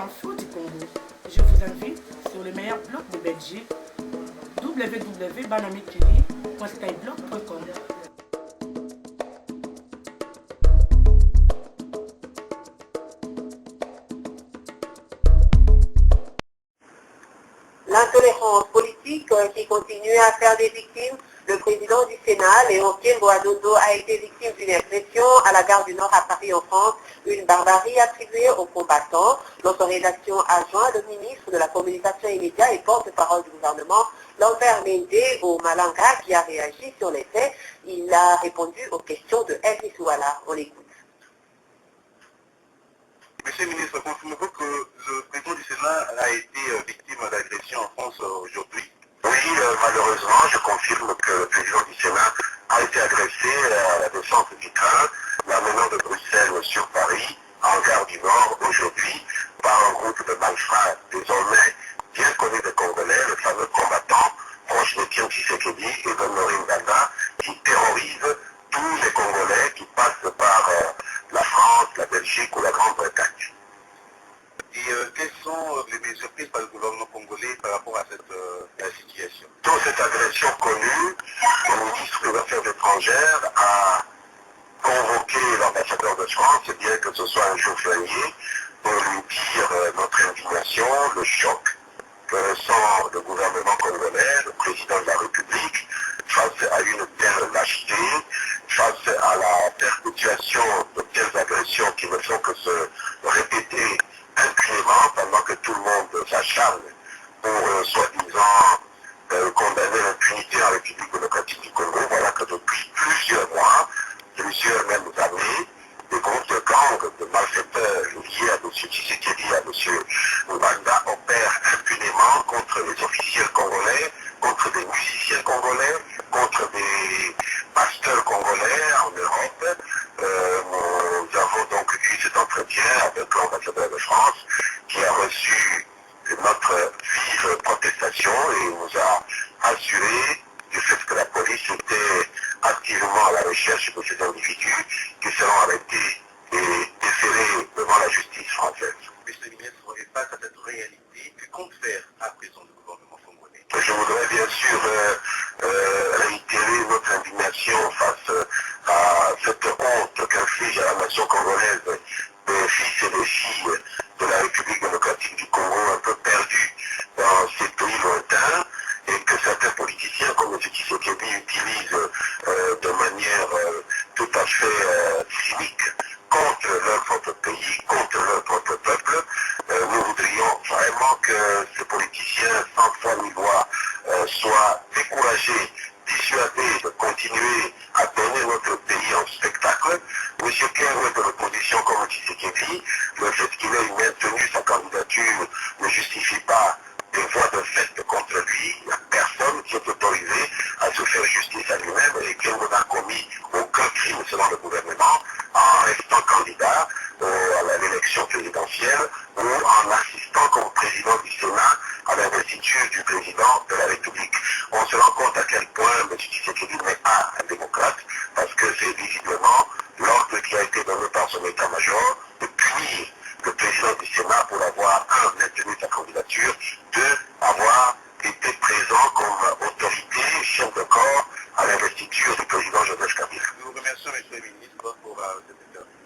infos du Congo. Je vous invite sur le meilleur blog de Belgique, www.banamikili.skyblog.com. L'intolérance politique qui continue à faire des victimes. Le président du Sénat, Léon Boadodo, a été victime d'une agression à la gare du Nord à Paris en France, une barbarie attribuée aux combattants. Notre rédaction a joint le ministre de la Communication et Médias et porte-parole du gouvernement, Lambert Mende au Malanga, qui a réagi sur les faits. Il a répondu aux questions de Elvis Ouala. On l'écoute. Monsieur le ministre, confirmez-vous que le président du Sénat a été victime d'agression en France aujourd'hui? Oui, malheureusement, je confirme que le président du Sénat a été agressé à la descente du train, l'amenant de Bruxelles sur Paris, en gare du Nord, aujourd'hui, par un groupe de malfrats désormais bien connu des Congolais, le fameux combattant, proche de Tian Tshisekedi et de Maureen Banda, qui terrorise tous les Congolais qui passent par la France, la Belgique ou la Grande-Bretagne. Et quelles sont les mesures prises par le gouvernement congolais par rapport à cette situation? Dans cette agression connue, le ministre des Affaires étrangères a convoqué l'ambassadeur de France, bien que ce soit un jour férié, pour lui dire notre indignation, le choc que ressent le gouvernement congolais, le président de la République, face à une telle lâcheté, face à la perpétuation de telles agressions qui ne font que se répéter impunément pendant que tout le monde s'acharne pour soi-disant condamner l'impunité en République démocratique du Congo. Voilà que depuis plusieurs mois, plusieurs mêmes années, des groupes de gangs, de malfaiteurs liés à M. Tshisekedi, à M. Mbanda opèrent impunément contre les officiels congolais, contre des musiciens congolais, contre des pasteurs congolais en Europe. Nous avons donc eu cet entretien avec l'ambassadeur de France qui a reçu notre vive protestation et nous a assuré du fait que la police était activement à la recherche de ces individus qui seront arrêtés et déférés devant la justice française. Monsieur le ministre, et face à cette réalité, que compte faire à présent le gouvernement congolais? Je voudrais bien sûr réitérer notre indignation face à cette honte qu'inflige à la nation congolaise des fils et des filles de la République démocratique du Congo un peu perdus dans ces pays lointains et que certains politiciens comme M. Tshisekedi utilisent de manière tout à fait cynique contre leur propre pays, contre leur propre peuple. Nous voudrions vraiment que ces politiciens sans foi ni loi soient découragés, dissuadés de continuer à donner notre pays en spectacle. M. Kerr est de l'opposition comme Tshisekedi. Le fait qu'il ait maintenu sa candidature ne justifie pas des voies de fait contre lui. Il n'y a personne qui est autorisé à se faire justice à lui-même et qui n'a commis aucun crime selon le gouvernement en restant candidat à l'élection présidentielle ou en assistant comme président du Sénat à l'investiture du président de la République. On se rend compte à quel point M. Tshisekedi n'est pas un démocrate parce que c'est visiblement l'ordre qui a été donné par son état-major de punir le président du Sénat pour avoir, un, maintenu sa candidature, deux, avoir été présent comme autorité, chef de corps à l'investiture du président Joseph Kabila. Nous vous remercions, monsieur le ministre, pour cette interview.